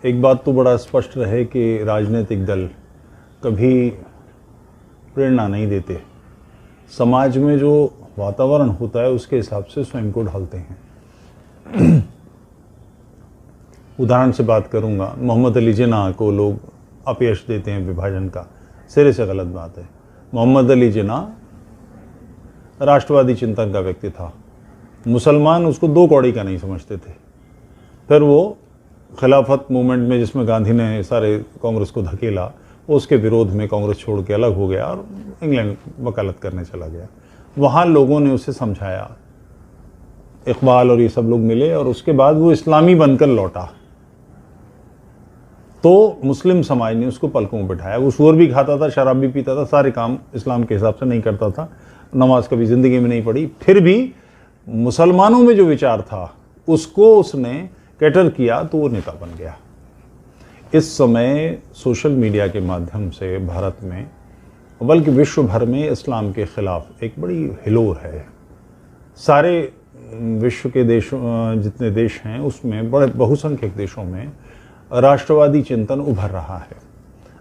एक बात तो बड़ा स्पष्ट रहे कि राजनीतिक दल कभी प्रेरणा नहीं देते। समाज में जो वातावरण होता है उसके हिसाब से स्वयं को ढालते हैं। उदाहरण से बात करूंगा, मोहम्मद अली जिन्ना को लोग अपयश देते हैं विभाजन का, सिरे से गलत बात है। मोहम्मद अली जिन्ना राष्ट्रवादी चिंतन का व्यक्ति था, मुसलमान उसको दो कौड़ी का नहीं समझते थे। फिर वो खिलाफत मूवमेंट में, जिसमें गांधी ने सारे कांग्रेस को धकेला, उसके विरोध में कांग्रेस छोड़ के अलग हो गया और इंग्लैंड वकालत करने चला गया। वहाँ लोगों ने उसे समझाया, इकबाल और ये सब लोग मिले, और उसके बाद वो इस्लामी बनकर लौटा। तो मुस्लिम समाज ने उसको पलकों में बिठाया। वो सूअर भी खाता था, शराब भी पीता था, सारे काम इस्लाम के हिसाब से नहीं करता था, नमाज कभी ज़िंदगी में नहीं पढ़ी। फिर भी मुसलमानों में जो विचार था उसको उसने कैटर किया, तो वो नेता बन गया। इस समय सोशल मीडिया के माध्यम से भारत में, बल्कि विश्व भर में, इस्लाम के खिलाफ एक बड़ी हिलोर है। सारे विश्व के देशों, जितने देश हैं उसमें, बड़े बहुसंख्यक देशों में राष्ट्रवादी चिंतन उभर रहा है।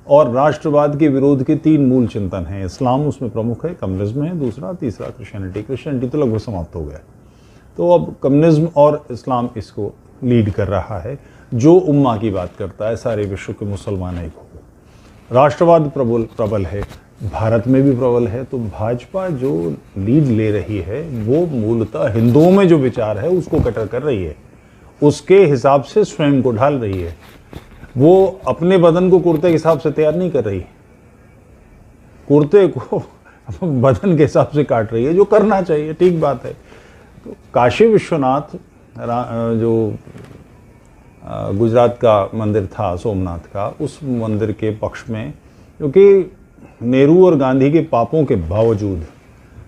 और राष्ट्रवाद के विरोध के तीन मूल चिंतन हैं। इस्लाम उसमें प्रमुख है, कम्युनिज्म है दूसरा, तीसरा क्रिश्चियनिटी तो लगभग समाप्त हो गया। तो अब कम्युनिज्म और इस्लाम इसको लीड कर रहा है। जो उम्मा की बात करता है, सारे विश्व के मुसलमान एक हो गए। राष्ट्रवाद प्रबल है, भारत में भी प्रबल है। तो भाजपा जो लीड ले रही है वो मूलतः हिंदुओं में जो विचार है उसको कटर कर रही है, उसके हिसाब से स्वयं को ढाल रही है। वो अपने बदन को कुर्ते के हिसाब से तैयार नहीं कर रही, कुर्ते को बदन के हिसाब से काट रही है, जो करना चाहिए, ठीक बात है। तो काशी विश्वनाथ जो गुजरात का मंदिर था, सोमनाथ का, उस मंदिर के पक्ष में, क्योंकि नेहरू और गांधी के पापों के बावजूद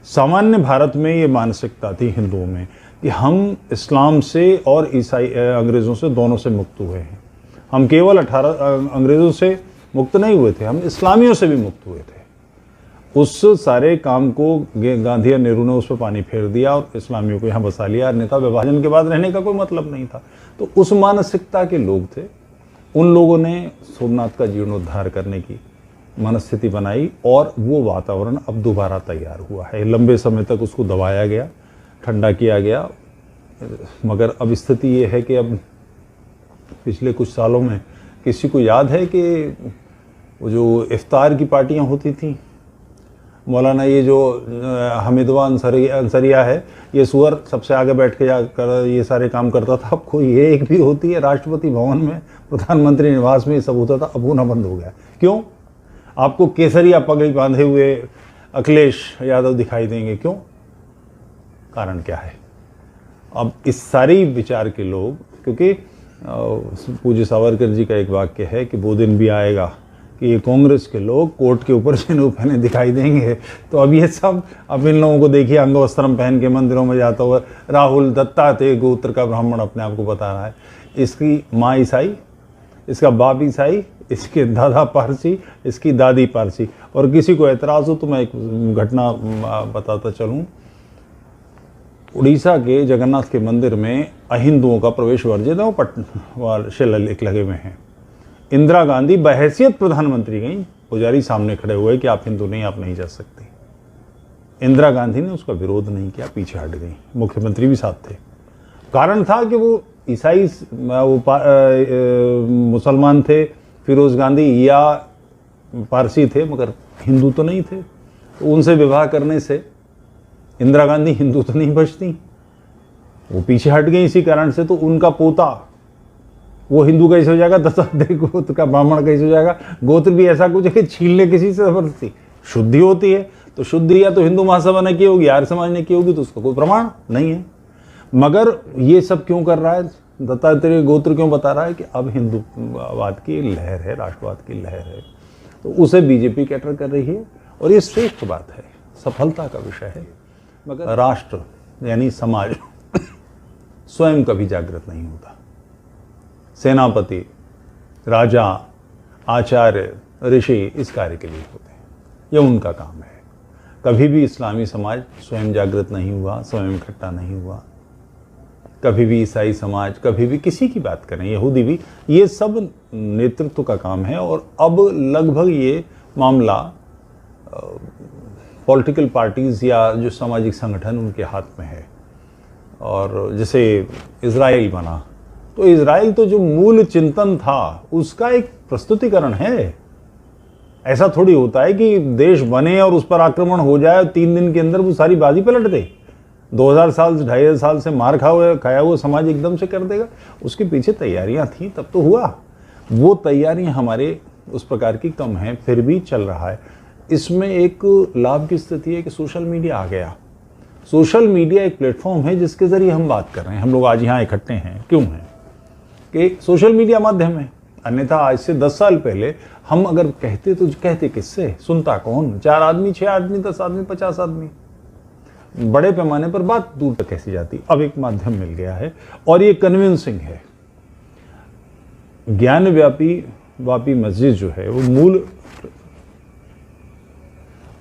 सामान्य भारत में ये मानसिकता थी हिंदुओं में कि हम इस्लाम से और ईसाई अंग्रेज़ों से, दोनों से मुक्त हुए हैं। हम केवल 18 अंग्रेज़ों से मुक्त नहीं हुए थे, हम इस्लामियों से भी मुक्त हुए थे। उस सारे काम को गांधी और नेहरू ने उस पर पानी फेर दिया और इस्लामियों को यहाँ बसा लिया। अन्यथा विभाजन के बाद रहने का कोई मतलब नहीं था। तो उस मानसिकता के लोग थे, उन लोगों ने सोमनाथ का जीर्णोद्धार करने की मनस्थिति बनाई और वो वातावरण अब दोबारा तैयार हुआ है। लंबे समय तक उसको दबाया गया, ठंडा किया गया, मगर अब स्थिति ये है कि अब पिछले कुछ सालों में किसी को याद है कि वो जो इफ्तार की पार्टियां होती थी, मौलाना ये जो हमिदवा अंसरिया है, ये सुअर सबसे आगे बैठ के जाकर ये सारे काम करता था। अब कोई ये एक भी होती है, राष्ट्रपति भवन में, प्रधानमंत्री निवास में ये सब होता था, अब होना बंद हो गया। क्यों? आपको केसरिया पगड़ी बांधे हुए अखिलेश यादव दिखाई देंगे, क्यों? कारण क्या है? अब इस सारी विचार के लोग, क्योंकि पूज्य सावरकर जी का एक वाक्य है कि वो दिन भी आएगा कि ये कांग्रेस के लोग कोट के ऊपर जनेऊ पहने दिखाई देंगे। तो अब ये सब, अब इन लोगों को देखिए अंगवस्त्रम पहन के मंदिरों में जाता हुआ। राहुल दत्ता थे गोत्र का ब्राह्मण, अपने आप को बता रहा है। इसकी माँ ईसाई, इसका बाप ईसाई, इसके दादा पारसी, इसकी दादी पारसी। और किसी को एतराज़ हो तो मैं एक घटना बताता चलूँ। उड़ीसा के जगन्नाथ के मंदिर में अहिंदुओं का प्रवेश वर्जित है, वो शिलालेख लगे हुए हैं। इंदिरा गांधी बहैसियत प्रधानमंत्री गई, पुजारी सामने खड़े हुए कि आप हिंदू नहीं, आप नहीं जा सकती। इंदिरा गांधी ने उसका विरोध नहीं किया, पीछे हट गई। मुख्यमंत्री भी साथ थे। कारण था कि वो ईसाई, मुसलमान थे, फिरोज गांधी, या पारसी थे, मगर हिंदू तो नहीं थे। तो उनसे विवाह करने से इंदिरा गांधी हिंदू तो नहीं बचती, वो पीछे हट गई इसी कारण से। तो उनका पोता वो हिंदू कैसे हो जाएगा, दत्तात्रेय गोत्र का ब्राह्मण कैसे हो जाएगा? गोत्र भी ऐसा कुछ है कि छीनने किसी से जबरदस्ती शुद्धि होती है। तो शुद्धि या तो हिंदू महासभा ने की होगी, आर्य समाज ने की होगी, तो उसका कोई प्रमाण नहीं है। मगर ये सब क्यों कर रहा है? दत्तात्रेय गोत्र क्यों बता रहा है कि अब हिंदूवाद की लहर है, राष्ट्रवाद की लहर है। तो उसे बीजेपी कैटर कर रही है और ये श्रेष्ठ बात है, सफलता का विषय है। मगर राष्ट्र यानी समाज स्वयं कभी जागृत नहीं होता। सेनापति, राजा, आचार्य, ऋषि इस कार्य के लिए होते हैं, ये उनका काम है। कभी भी इस्लामी समाज स्वयं जागृत नहीं हुआ, स्वयं इकट्ठा नहीं हुआ। कभी भी ईसाई समाज, कभी भी किसी की बात करें, यहूदी भी, ये सब नेतृत्व का काम है। और अब लगभग ये मामला पॉलिटिकल पार्टीज़ या जो सामाजिक संगठन उनके हाथ में है। और जैसे इजराइल बना, तो इजराइल तो जो मूल चिंतन था उसका एक प्रस्तुतिकरण है। ऐसा थोड़ी होता है कि देश बने और उस पर आक्रमण हो जाए और 3 दिन के अंदर वो सारी बाजी पलट दे। 2000 साल 2500 साल से मार खाया हुआ समाज एकदम से कर देगा। उसके पीछे तैयारियां थी, तब तो हुआ। वो तैयारियां हमारे उस प्रकार की कम हैं, फिर भी चल रहा है। इसमें एक लाभ की स्थिति है कि सोशल मीडिया आ गया। सोशल मीडिया एक प्लेटफॉर्म है जिसके जरिए हम बात कर रहे हैं। हम लोग आज यहाँ इकट्ठे हैं, क्यों हैं? कि सोशल मीडिया माध्यम है। अन्यथा आज से 10 साल पहले हम अगर कहते तो कहते किससे, सुनता कौन? 4 आदमी, 6 आदमी, 10 आदमी, 50 आदमी। बड़े पैमाने पर बात दूर तक कैसी जाती। अब एक माध्यम मिल गया है और ये कन्विंसिंग है। ज्ञान व्यापी मस्जिद जो है वो मूल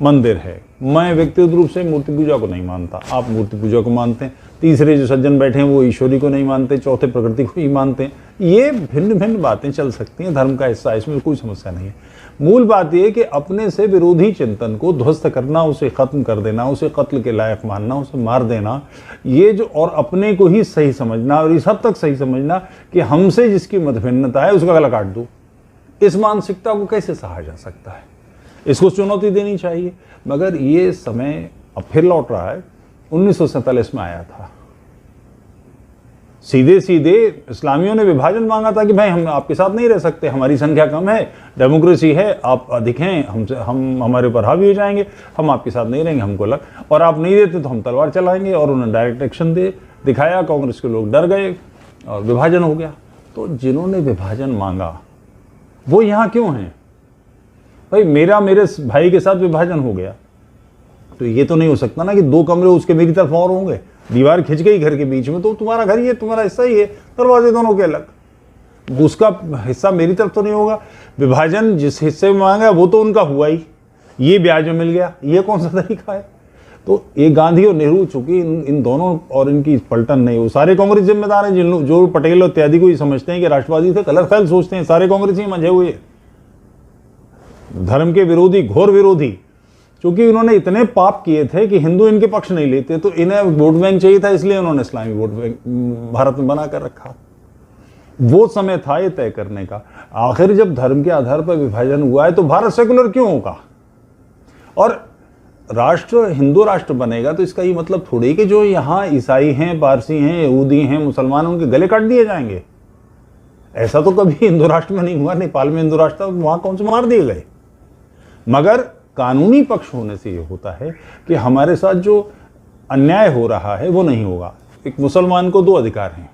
मंदिर है। मैं व्यक्तिगत रूप से मूर्ति पूजा को नहीं मानता, आप मूर्ति पूजा को मानते हैं। तीसरे जो सज्जन बैठे हैं वो ईश्वरी को नहीं मानते, चौथे प्रकृति को ही मानते हैं। ये भिन्न भिन्न बातें चल सकती हैं, धर्म का हिस्सा, इसमें कोई समस्या नहीं है। मूल बात यह है कि अपने से विरोधी चिंतन को ध्वस्त करना, उसे खत्म कर देना, उसे कत्ल के लायक मानना, उसे मार देना, ये जो, और अपने को ही सही समझना, और इस हद तक सही समझना कि हमसे जिसकी मतभिन्नता है उसका गला काट दो, इस मानसिकता को कैसे सहा जा सकता है? इसको चुनौती देनी चाहिए। मगर ये समय अब फिर लौट रहा है। 1947 में आया था। सीधे सीधे इस्लामियों ने विभाजन मांगा था कि भाई हम आपके साथ नहीं रह सकते, हमारी संख्या कम है, डेमोक्रेसी है, आप अधिक हैं, हम हमारे ऊपर हावी हो जाएंगे, हम आपके साथ नहीं रहेंगे, हमको लग, और आप नहीं देते तो हम तलवार चलाएंगे। और उन्होंने डायरेक्ट एक्शन दिखाया, कांग्रेस के लोग डर गए और विभाजन हो गया। तो जिन्होंने विभाजन मांगा वो यहाँ क्यों हैं? भाई मेरे भाई के साथ विभाजन हो गया तो ये तो नहीं हो सकता ना कि 2 कमरे उसके मेरी तरफ और होंगे, दीवार खिंच गई घर के बीच में, तो तुम्हारा घर ये, तुम्हारा हिस्सा ही है, दरवाजे दोनों के अलग, उसका हिस्सा मेरी तरफ तो नहीं होगा। विभाजन जिस हिस्से में मांगा वो तो उनका हुआ ही, ये ब्याज में मिल गया, ये कौन सा तरीका है? तो ये गांधी और नेहरू, चूंकि इन दोनों और इनकी पलटन नहीं, वो सारे कांग्रेस जिम्मेदार हैं। जो पटेल और इत्यादि को ये समझते हैं कि राष्ट्रवादी थे, कलर फैल सोचते हैं, सारे कांग्रेस ही मंझे हुए, धर्म के विरोधी, घोर विरोधी। क्योंकि उन्होंने इतने पाप किए थे कि हिंदू इनके पक्ष नहीं लेते, तो इन्हें वोट बैंक चाहिए था, इसलिए उन्होंने इस्लामी वोट बैंक भारत में बना कर रखा। वो समय था ये तय करने का। आखिर जब धर्म के आधार पर विभाजन हुआ है तो भारत सेकुलर क्यों होगा? और राष्ट्र हिंदू राष्ट्र बनेगा तो इसका ये मतलब थोड़ी कि जो यहाँ ईसाई हैं, पारसी हैं, यहूदी हैं, मुसलमान, उनके गले काट दिए जाएंगे। ऐसा तो कभी हिंदू राष्ट्र में नहीं हुआ। नेपाल में हिंदू राष्ट्र, वहां कौन से मार दिए गए। मगर कानूनी पक्ष होने से ये होता है कि हमारे साथ जो अन्याय हो रहा है वो नहीं होगा। एक मुसलमान को 2 अधिकार हैं,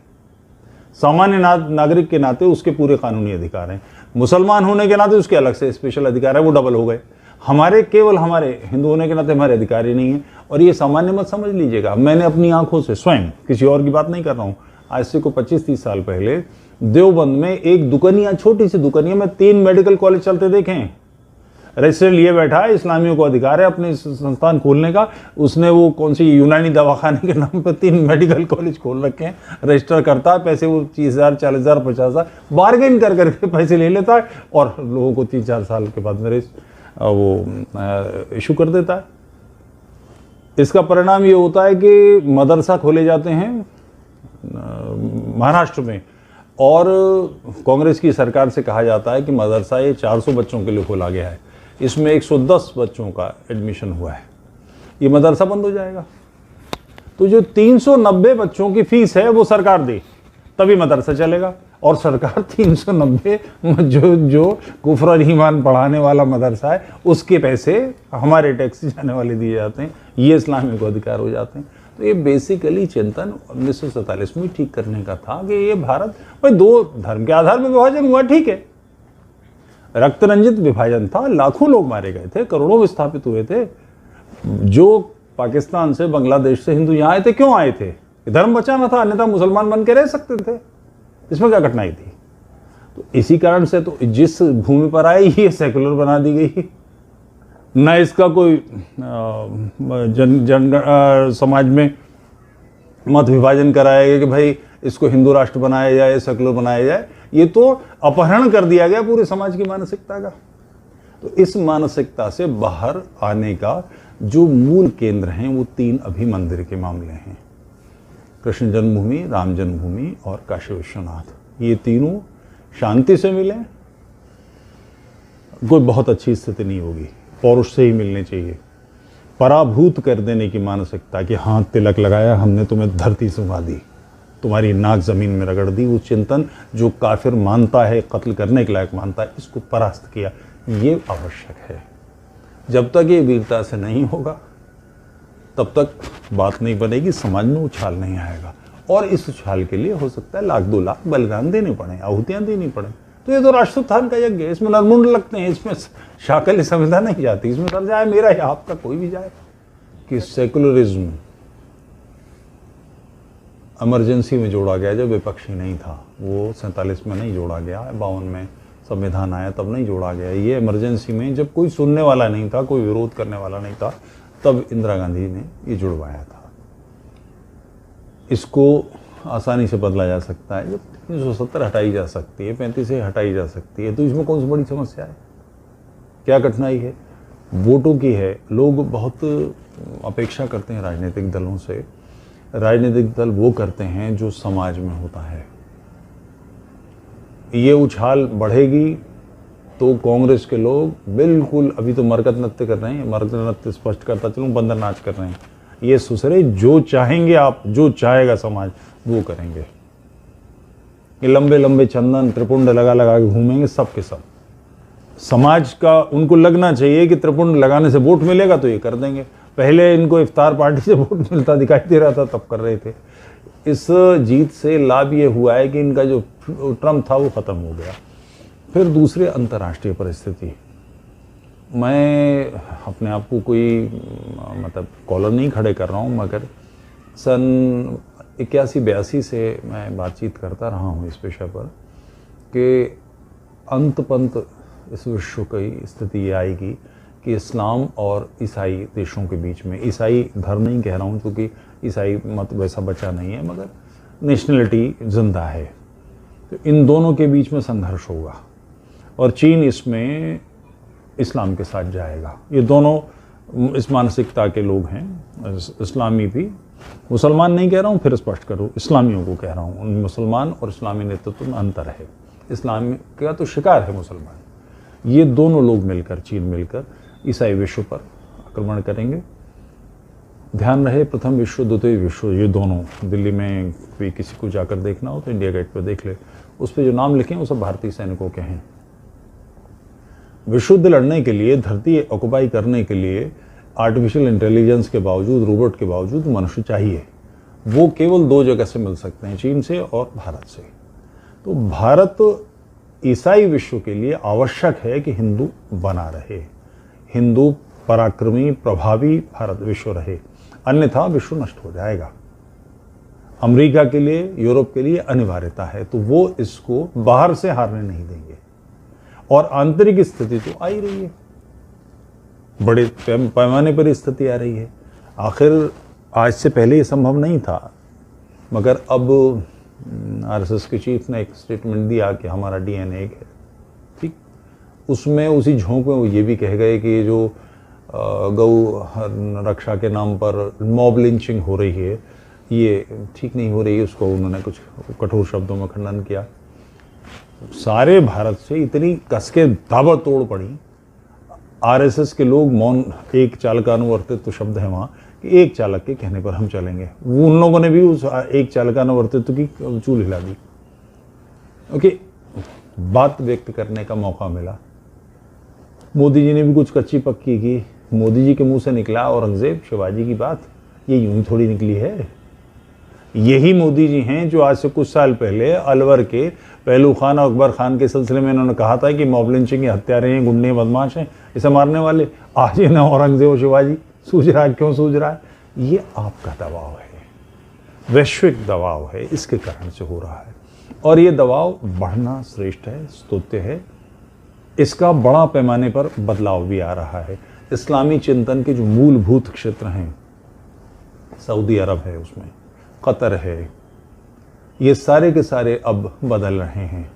सामान्य नागरिक के नाते उसके पूरे कानूनी अधिकार हैं, मुसलमान होने के नाते उसके अलग से स्पेशल अधिकार है, वो डबल हो गए। हमारे केवल हमारे हिंदू होने के नाते हमारे अधिकार ही नहीं है। और ये सामान्य मत समझ लीजिएगा, मैंने अपनी आंखों से स्वयं, किसी और की बात नहीं कर रहा हूँ, आज से को 25-30 साल पहले देवबंद में एक दुकानिया, छोटी सी दुकानिया में 3 मेडिकल कॉलेज चलते देखे हैं। रजिस्टर लिए बैठा है, इस्लामियों को अधिकार है अपने संस्थान खोलने का। उसने वो कौन सी यूनानी दवाखाने के नाम पर 3 मेडिकल कॉलेज खोल रखे हैं। रजिस्टर करता है, पैसे वो 30,000, 40,000, 50,000 बार्गेन कर करके पैसे ले लेता है और लोगों को 3-4 साल के बाद मेरे वो इशू कर देता है। इसका परिणाम ये होता है कि मदरसा खोले जाते हैं महाराष्ट्र में, और कांग्रेस की सरकार से कहा जाता है कि मदरसा ये 400 बच्चों के लिए खोला गया है, इसमें 110 बच्चों का एडमिशन हुआ है, ये मदरसा बंद हो जाएगा। तो जो 390 बच्चों की फीस है वो सरकार दे, तभी मदरसा चलेगा। और सरकार 390 जो कुफ्र और ईमान पढ़ाने वाला मदरसा है उसके पैसे हमारे टैक्स जाने वाले दिए जाते हैं, ये इस्लामी को अधिकार हो जाते हैं। तो ये बेसिकली चिंतन 1947 में ठीक करने का था कि ये भारत, भाई 2 धर्म के आधार पर विभाजन हुआ, ठीक है, रक्त रंजित विभाजन था, लाखों लोग मारे गए थे, करोड़ों विस्थापित हुए थे। जो पाकिस्तान से, बांग्लादेश से हिंदू यहाँ आए थे, क्यों आए थे? धर्म बचाना था, अन्यथा मुसलमान बन के रह सकते थे, इसमें क्या कठिनाई थी? तो इसी कारण से तो जिस भूमि पर आए ये सेकुलर बना दी गई, न इसका कोई समाज में मत विभाजन कराया गया कि भाई इसको हिंदू राष्ट्र बनाया जाए, सेकुलर बनाया जाए, ये तो अपहरण कर दिया गया पूरे समाज की मानसिकता का। तो इस मानसिकता से बाहर आने का जो मूल केंद्र हैं वो 3 अभी मंदिर के मामले हैं, कृष्ण जन्मभूमि, राम जन्मभूमि और काशी विश्वनाथ। ये तीनों शांति से मिले, कोई बहुत अच्छी स्थिति नहीं होगी, पौरुष से ही मिलने चाहिए। पराभूत कर देने की मानसिकता कि हाँ तिलक लगाया हमने, तुम्हें धरती सुंघा दी, तुम्हारी नाक जमीन में रगड़ दी, वो चिंतन जो काफिर मानता है, कत्ल करने के लायक मानता है, इसको परास्त किया, ये आवश्यक है। जब तक ये वीरता से नहीं होगा तब तक बात नहीं बनेगी, समाज में उछाल नहीं आएगा। और इस उछाल के लिए हो सकता है 1-2 लाख बलिदान देने पड़े, आहुतियां देनी पड़े। तो ये तो राष्ट्रोत्थान का यज्ञ है, इसमें नरमुंड लगते हैं, इसमें शाकल संविधा नहीं जाती, इसमें सर जाए मेरा या आपका कोई भी जाए। कि सेकुलरिज्म इमरजेंसी में जोड़ा गया जब विपक्षी नहीं था, वो 47 में नहीं जोड़ा गया, 52 में संविधान आया तब नहीं जोड़ा गया। ये इमरजेंसी में जब कोई सुनने वाला नहीं था, कोई विरोध करने वाला नहीं था, तब इंदिरा गांधी ने ये जुड़वाया था। इसको आसानी से बदला जा सकता है, जब 370 हटाई जा सकती है, 35 से हटाई जा सकती है, तो इसमें कौन सी बड़ी समस्या है, क्या कठिनाई है? वोटों की है। लोग बहुत अपेक्षा करते हैं राजनीतिक दलों से, राजनीतिक दल वो करते हैं जो समाज में होता है। ये उछाल बढ़ेगी तो कांग्रेस के लोग बिल्कुल, अभी तो मरकत नृत्य कर रहे हैं, मरकत नृत्य स्पष्ट करता चलूँ, बंदर नाच कर रहे हैं, ये सुसरे जो चाहेंगे आप, जो चाहेगा समाज वो करेंगे। ये लंबे लंबे चंदन त्रिपुंड लगा लगा के घूमेंगे सब के सब। समाज का उनको लगना चाहिए कि त्रिपुंड लगाने से वोट मिलेगा तो ये कर देंगे। पहले इनको इफ्तार पार्टी से वोट मिलता दिखाई दे रहा था तब कर रहे थे। इस जीत से लाभ ये हुआ है कि इनका जो ट्रम्प था वो ख़त्म हो गया। फिर दूसरे अंतर्राष्ट्रीय परिस्थिति, मैं अपने आप को कोई मतलब कॉलर नहीं खड़े कर रहा हूँ, मगर सन 81-82 से मैं बातचीत करता रहा हूँ इस विषय पर कि अंत पंत इस विश्व की स्थिति ये आएगी कि इस्लाम और ईसाई देशों के बीच में, ईसाई धर्म नहीं कह रहा हूँ क्योंकि ईसाई मत वैसा बचा नहीं है, मगर नेशनलिटी जिंदा है, तो इन दोनों के बीच में संघर्ष होगा और चीन इसमें इस्लाम के साथ जाएगा। ये दोनों इस मानसिकता के लोग हैं, इस्लामी भी, मुसलमान नहीं कह रहा हूँ, फिर स्पष्ट करूँ, इस्लामियों को कह रहा हूँ। उन मुसलमान और इस्लामी नेतृत्व में अंतर है, इस्लाम का तो शिकार है मुसलमान। ये दोनों लोग मिलकर, चीन मिलकर ईसाई विश्व पर आक्रमण करेंगे। ध्यान रहे, प्रथम विश्व द्वितीय विश्व, ये दोनों, दिल्ली में भी किसी को जाकर देखना हो तो इंडिया गेट पर देख ले, उस पर जो नाम लिखे हैं वो सब भारतीय सैनिकों के हैं। विश्व युद्ध लड़ने के लिए, धरती ऑक्युपाई करने के लिए आर्टिफिशियल इंटेलिजेंस के बावजूद, रोबोट के बावजूद मनुष्य चाहिए। वो केवल 2 जगह से मिल सकते हैं, चीन से और भारत से। तो भारत ईसाई विश्व के लिए आवश्यक है कि हिंदू बना रहे, हिंदू पराक्रमी प्रभावी भारत विश्व रहे, अन्यथा विश्व नष्ट हो जाएगा। अमेरिका के लिए, यूरोप के लिए अनिवार्यता है, तो वो इसको बाहर से हारने नहीं देंगे। और आंतरिक स्थिति तो आ ही रही है, बड़े पैमाने पर स्थिति आ रही है। आखिर आज से पहले ये संभव नहीं था, मगर अब आरएसएस के चीफ ने एक स्टेटमेंट दिया कि हमारा डीएनए एक है, ठीक। उसमें उसी झोंक में वो ये भी कह गए कि जो गौ रक्षा के नाम पर मॉब लिंचिंग हो रही है ये ठीक नहीं हो रही है, उसको उन्होंने कुछ कठोर शब्दों में खंडन किया। सारे भारत से इतनी कसके ताबड़तोड़ पड़ी, आरएसएस के लोग मौन, एक चालकानुवर्तित्व तो शब्द है वहाँ कि एक चालक के कहने पर हम चलेंगे, वो उन लोगों ने भी उस एक चालकानुवर्तित्व की चूल हिला दी। ओके, बात व्यक्त करने का मौका मिला। मोदी जी ने भी कुछ कच्ची पक्की की, मोदी जी के मुंह से निकला औरंगजेब शिवाजी की बात, ये यूं ही थोड़ी निकली है। यही मोदी जी हैं जो आज से कुछ साल पहले अलवर के पहलू खान और अकबर खान के सिलसिले में इन्होंने कहा था कि मॉब लिंचिंग के हत्यारे हैं, गुंडे बदमाश हैं, इसे मारने वाले। आज ये ना औरंगजेब और शिवाजी सूझ रहा है, क्यों सूझ रहा है? ये आपका दबाव है, वैश्विक दबाव है, इसके कारण से हो रहा है। और ये दबाव बढ़ना श्रेष्ठ है, स्तुत्य है। इसका बड़ा पैमाने पर बदलाव भी आ रहा है। इस्लामी चिंतन के जो मूलभूत क्षेत्र हैं, सऊदी अरब है उसमें, कतर है, ये सारे के सारे अब बदल रहे हैं।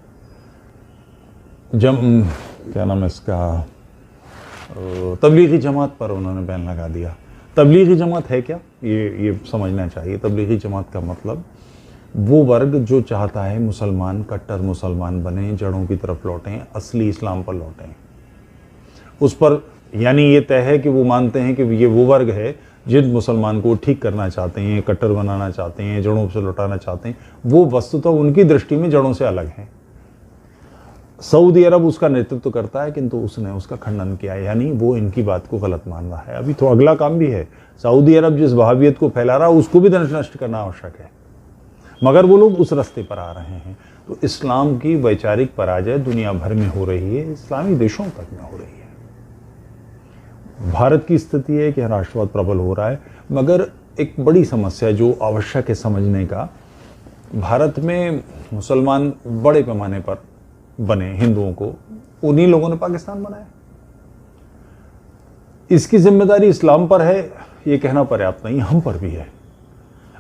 क्या नाम है इसका, तबलीगी जमात पर उन्होंने बैन लगा दिया। तबलीगी जमात है क्या, ये समझना चाहिए। तबलीगी जमात का मतलब वो वर्ग जो चाहता है मुसलमान कट्टर मुसलमान बने, जड़ों की तरफ लौटें, असली इस्लाम पर लौटें। उस पर यानी ये तय है कि वो मानते हैं कि ये वो वर्ग है जिन मुसलमान को ठीक करना चाहते हैं, कट्टर बनाना चाहते हैं, जड़ों से लौटाना चाहते हैं। वो वस्तुतः उनकी दृष्टि में जड़ों से अलग हैं। सऊदी अरब उसका नेतृत्व करता है, किंतु उसने उसका खंडन किया है, यानी वो इनकी बात को गलत मान रहा है। अभी तो अगला काम भी है, सऊदी अरब जिस वहाबियत को फैला रहा है उसको भी नष्ट करना आवश्यक है, मगर वो लोग उस रास्ते पर आ रहे हैं। तो इस्लाम की वैचारिक पराजय दुनिया भर में हो रही है, इस्लामी देशों तक में हो रही है। भारत की स्थिति है कि राष्ट्रवाद प्रबल हो रहा है, मगर एक बड़ी समस्या जो आवश्यक है समझने का, भारत में मुसलमान बड़े पैमाने पर बने, हिंदुओं को उन्हीं लोगों ने पाकिस्तान बनाया। इसकी जिम्मेदारी इस्लाम पर है ये कहना पर्याप्त नहीं, हम पर भी है।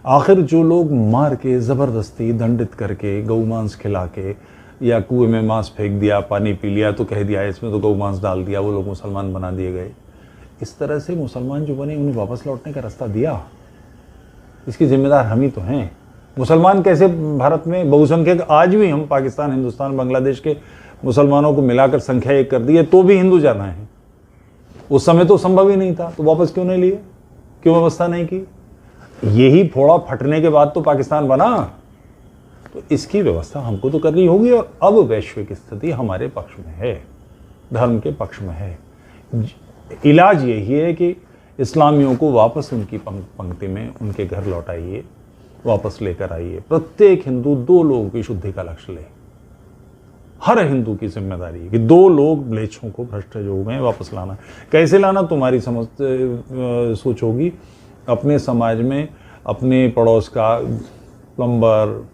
आखिर जो लोग मार के ज़बरदस्ती दंडित करके गौ मांस खिला के या कुएं में मांस फेंक दिया, पानी पी लिया तो कह दिया इसमें तो गौ मांस डाल दिया, वो लोग मुसलमान बना दिए गए। इस तरह से मुसलमान जो बने उन्हें वापस लौटने का रास्ता दिया, इसकी जिम्मेदार हम ही तो हैं। मुसलमान कैसे भारत में बहुसंख्यक, आज भी हम पाकिस्तान, हिंदुस्तान, बांग्लादेश के मुसलमानों को मिलाकर संख्या एक कर दी है, तो भी हिंदू जाना है। उस समय तो संभव ही नहीं था, तो वापस क्यों नहीं लिए, क्यों व्यवस्था नहीं की? यही फोड़ा फटने के बाद तो पाकिस्तान बना, तो इसकी व्यवस्था हमको तो करनी होगी। और अब वैश्विक स्थिति हमारे पक्ष में है, धर्म के पक्ष में है। इलाज यही है कि इस्लामियों को वापस उनकी पंक्ति में उनके घर लौटाइए, वापस लेकर आइए। प्रत्येक हिंदू 2 लोगों की शुद्धि का लक्ष्य ले। हर हिंदू की जिम्मेदारी है कि 2 लोग म्लेच्छों को, भ्रष्ट जो हो गए, वापस लाना। कैसे लाना तुम्हारी समझ सोच होगी। अपने समाज में अपने पड़ोस का प्लम्बर,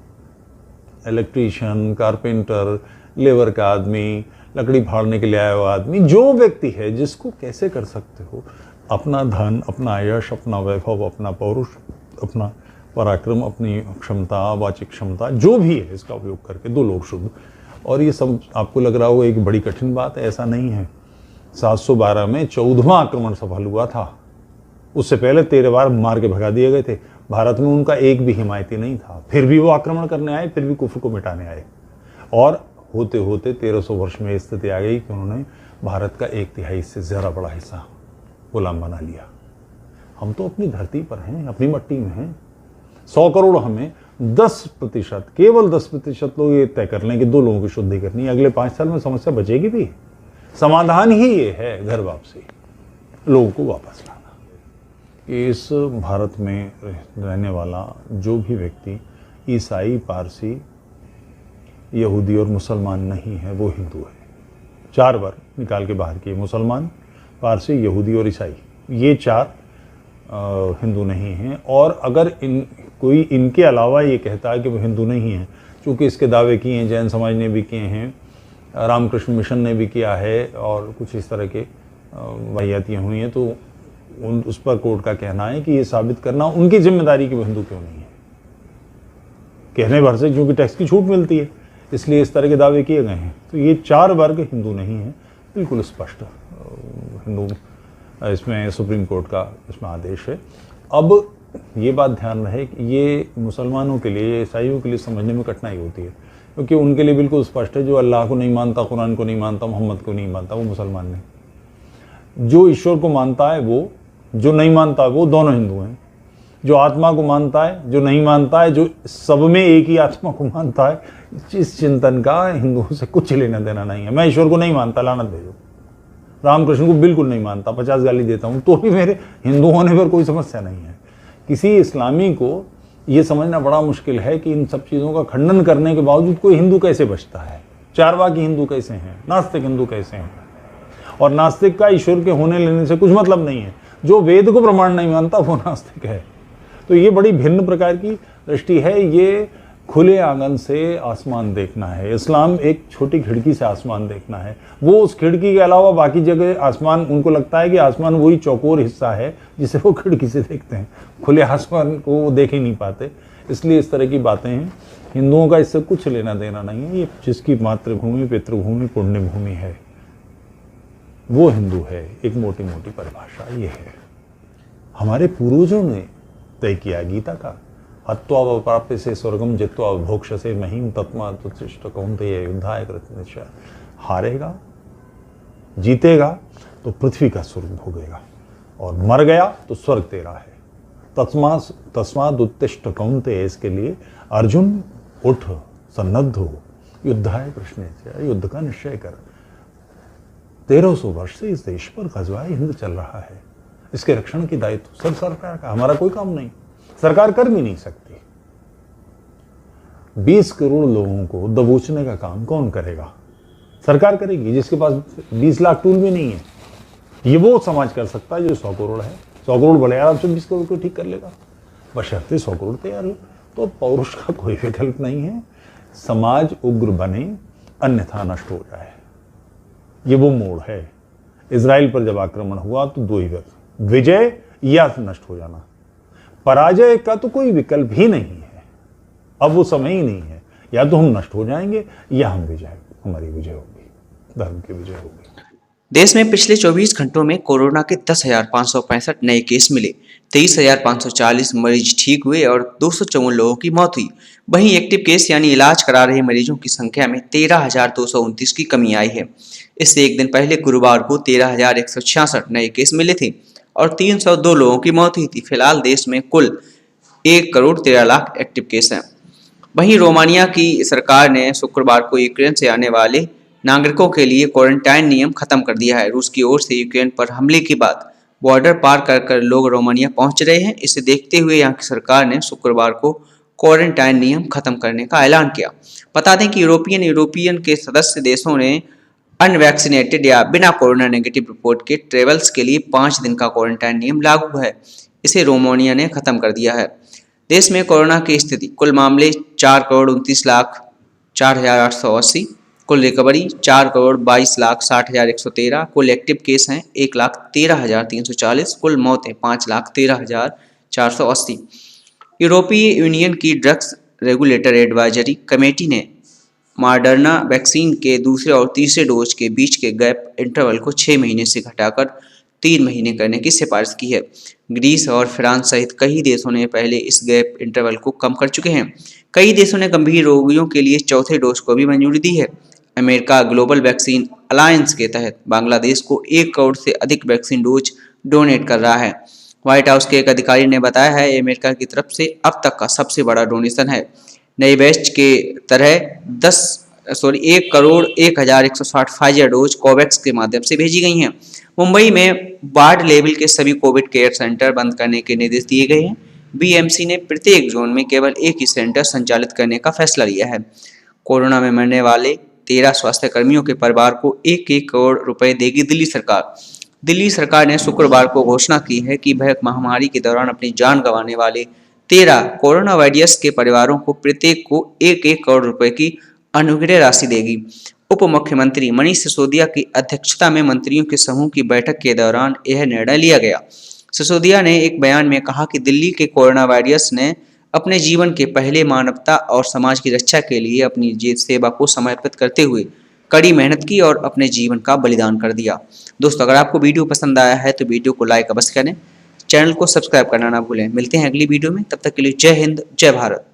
इलेक्ट्रीशियन, कारपेंटर, लेबर का आदमी, लकड़ी फाड़ने के लिए आया हुआ आदमी, जो व्यक्ति है जिसको कैसे कर सकते हो, अपना धन, अपना यश, अपना वैभव, अपना पौरुष, अपना पराक्रम, अपनी क्षमता, वाचिक क्षमता, जो भी है, इसका उपयोग करके 2 लोग शुद्ध। और ये सब आपको लग रहा होगा एक बड़ी कठिन बात है, ऐसा नहीं है। 712 में 14वां आक्रमण सफल हुआ था। उससे पहले 13 बार मार के भगा दिए गए थे। भारत में उनका एक भी हिमायती नहीं था, फिर भी वो आक्रमण करने आए, फिर भी कुफ्र को मिटाने आए। और होते होते 1300 वर्ष में स्थिति आ गई कि उन्होंने भारत का 1/3 से ज़्यादा बड़ा हिस्सा गुलाम बना लिया। हम तो अपनी धरती पर हैं, अपनी मट्टी में हैं। 100 करोड़ हमें 10%, केवल 10% लोग ये तय कर लें कि 2 लोगों की शुद्धि करनी है। अगले 5 साल में समस्या बचेगी भी। समाधान ही ये है, घर वापसी, लोगों को वापस लाना। इस भारत में रहने वाला जो भी व्यक्ति ईसाई, पारसी, यहूदी और मुसलमान नहीं है, वो हिंदू है। 4 वर्ग निकाल के बाहर किए, मुसलमान, पारसी, यहूदी और ईसाई, ये 4 हिंदू नहीं हैं। और अगर कोई इनके अलावा ये कहता है कि वो हिंदू नहीं है, चूँकि इसके दावे किए हैं, जैन समाज ने भी किए हैं, रामकृष्ण मिशन ने भी किया है, और कुछ इस तरह के वाहियातियाँ हुई हैं, तो उस पर कोर्ट का कहना है कि ये साबित करना उनकी जिम्मेदारी कि वो हिंदू क्यों नहीं है। कहने भर से क्योंकि टैक्स की छूट मिलती है, इसलिए इस तरह के दावे किए गए हैं। तो ये 4 वर्ग हिंदू नहीं है, बिल्कुल स्पष्ट हिंदू, इसमें सुप्रीम कोर्ट का इसमें आदेश है। अब ये बात ध्यान रहे कि ये मुसलमानों के लिए, ईसाइयों के लिए समझने में कठिनाई होती है, क्योंकि उनके लिए बिल्कुल स्पष्ट है, जो अल्लाह को नहीं मानता, कुरान को नहीं मानता, मोहम्मद को नहीं मानता, वो मुसलमान नहीं। जो ईश्वर को मानता है वो, जो नहीं मानता वो, दोनों हिंदू हैं। जो आत्मा को मानता है, जो नहीं मानता है, जो सब में एक ही आत्मा को मानता है, इस चिंतन का हिंदुओं से कुछ लेना देना नहीं है। मैं ईश्वर को नहीं मानता, लानत भेजो। रामकृष्ण को बिल्कुल नहीं मानता, 50 गाली देता हूँ, तो भी मेरे हिंदू होने पर कोई समस्या नहीं है। किसी इस्लामी को ये समझना बड़ा मुश्किल है कि इन सब चीज़ों का खंडन करने के बावजूद कोई हिंदू कैसे बचता है, चारवाकी हिंदू कैसे हैं, नास्तिक हिंदू कैसे हैं। और नास्तिक का ईश्वर के होने लेने से कुछ मतलब नहीं है। जो वेद को प्रमाण नहीं मानता वो नास्तिक है। तो ये बड़ी भिन्न प्रकार की दृष्टि है। ये खुले आंगन से आसमान देखना है। इस्लाम एक छोटी खिड़की से आसमान देखना है। वो उस खिड़की के अलावा बाकी जगह आसमान, उनको लगता है कि आसमान वही चौकोर हिस्सा है जिसे वो खिड़की से देखते हैं, खुले आसमान को वो देख ही नहीं पाते। इसलिए इस तरह की बातें हैं, हिंदुओं का इससे कुछ लेना देना नहीं है। ये जिसकी मातृभूमि पितृभूमि पुण्य भूमि है वो हिंदू है, एक मोटी मोटी परिभाषा ये है। हमारे पूर्वजों ने तय किया गीता का, हत्वा प्राप्य से स्वर्गम जित्वा भोक्ष से महीम तत्मा तुतिष्ठ कौन्तेय युद्धाय कृत निश्चय। हारेगा जीतेगा तो पृथ्वी का स्वर्ग भोगेगा, और मर गया तो स्वर्ग तेरा है। तस्माद उत्तिष्ठ कौन्तेय, इसके लिए अर्जुन उठ सन्नद्ध हो, युद्धाय कृष्ण, युद्ध का निश्चय कर। 1300 वर्ष से इस देश पर ग़ज़वाए हिंद चल रहा है, इसके रक्षण की दायित्व सब सरकार का, हमारा कोई काम नहीं, सरकार कर भी नहीं सकती। 20 करोड़ लोगों को दबोचने का काम कौन करेगा? सरकार करेगी, जिसके पास 20 लाख टूल भी नहीं है। ये वो समाज कर सकता है जो 100 करोड़ है। 100 करोड़ बड़े आराम से 20 करोड़ को ठीक कर लेगा, बशर्ते 100 करोड़ तैयार हो। तो पौरुष का कोई विकल्प नहीं है। समाज उग्र बने अन्यथा नष्ट हो जाए, ये वो मोड़ है। इजराइल पर जब आक्रमण हुआ तो दो ही विजय या नष्ट हो जाना, पराजय का तो कोई विकल्प ही नहीं है। अब वो समय ही नहीं है, या तो हम नष्ट हो जाएंगे या हमारी विजय होगी, धर्म की विजय होगी। देश में पिछले 24 घंटों में कोरोना के 10,565 नए केस मिले, 23,540 मरीज ठीक हुए और 254 लोगों की मौत हुई। वहीं एक्टिव केस यानी इलाज करा रहे मरीजों की संख्या में 13,229 की कमी आई है। इससे एक दिन पहले गुरुवार को 13,166 नए केस मिले थे और 302 लोगों की मौत हुई थी। फिलहाल देश में कुल 1,13,00,000 एक्टिव केस हैं। वहीं रोमानिया की सरकार ने शुक्रवार को यूक्रेन से आने वाले नागरिकों के लिए क्वारंटाइन नियम खत्म कर दिया है। रूस की ओर से यूक्रेन पर हमले के बाद बॉर्डर पार कर लोग रोमानिया पहुंच रहे हैं। इसे देखते हुए यहां की सरकार ने शुक्रवार को क्वारंटाइन नियम खत्म करने का ऐलान किया। बता दें कि यूरोपियन के सदस्य देशों ने अनवैक्सीनेटेड या बिना कोरोना नेगेटिव रिपोर्ट के ट्रेवल्स के लिए 5 दिन का क्वारंटाइन नियम लागू है। इसे रोमानिया ने खत्म कर दिया है। देश में कोरोना की स्थिति, कुल मामले 4,29,04,880, कुल रिकवरी 4,22,60,113, कुल एक्टिव केस हैं 1,13,340, कुल मौतें 5,13,480। यूरोपीय यूनियन की ड्रग्स रेगुलेटर एडवाइजरी कमेटी ने मॉडर्ना वैक्सीन के दूसरे और तीसरे डोज के बीच के गैप इंटरवल को 6 महीने से घटाकर 3 महीने करने की सिफारिश की है। ग्रीस और फ्रांस सहित कई देशों ने पहले इस गैप इंटरवल को कम कर चुके हैं। कई देशों ने गंभीर रोगियों के लिए चौथे डोज को भी मंजूरी दी है। अमेरिका ग्लोबल वैक्सीन अलायंस के तहत बांग्लादेश को 1 करोड़ से अधिक वैक्सीन डोज डोनेट कर रहा है। व्हाइट हाउस के एक अधिकारी ने बताया है, ये अमेरिका की तरफ से अब तक का सबसे बड़ा डोनेशन है। नई बैच के तरह 1,01,01,60 फाइजर डोज कोवैक्स के माध्यम से भेजी गई हैं। मुंबई में वार्ड लेवल के सभी कोविड केयर सेंटर बंद करने के निर्देश दिए गए हैं। बीएमसी ने प्रत्येक जोन में केवल एक ही सेंटर संचालित करने का फैसला लिया है। कोरोना में मरने वाले 13 स्वास्थ्य कर्मियों के परिवार को 1-1 करोड़ रुपए देगी दिल्ली सरकार। दिल्ली सरकार ने शुक्रवार को घोषणा की है कि वह महामारी के दौरान अपनी जान गंवाने वाले 13 कोरोना वायरस के परिवारों को प्रत्येक को 1-1 करोड़ रुपए की अनुग्रह राशि देगी। उप मुख्यमंत्री मनीष सिसोदिया की अध्यक्षता में मंत्रियों के समूह की बैठक के दौरान यह निर्णय लिया गया। सिसोदिया ने एक बयान में कहा कि दिल्ली के कोरोना वायरस ने अपने जीवन के पहले मानवता और समाज की रक्षा के लिए अपनी सेवा को समर्पित करते हुए कड़ी मेहनत की और अपने जीवन का बलिदान कर दिया। दोस्तों, अगर आपको वीडियो पसंद आया है तो वीडियो को लाइक अवश्य करें, चैनल को सब्सक्राइब करना ना भूलें। मिलते हैं अगली वीडियो में, तब तक के लिए जय हिंद, जय भारत।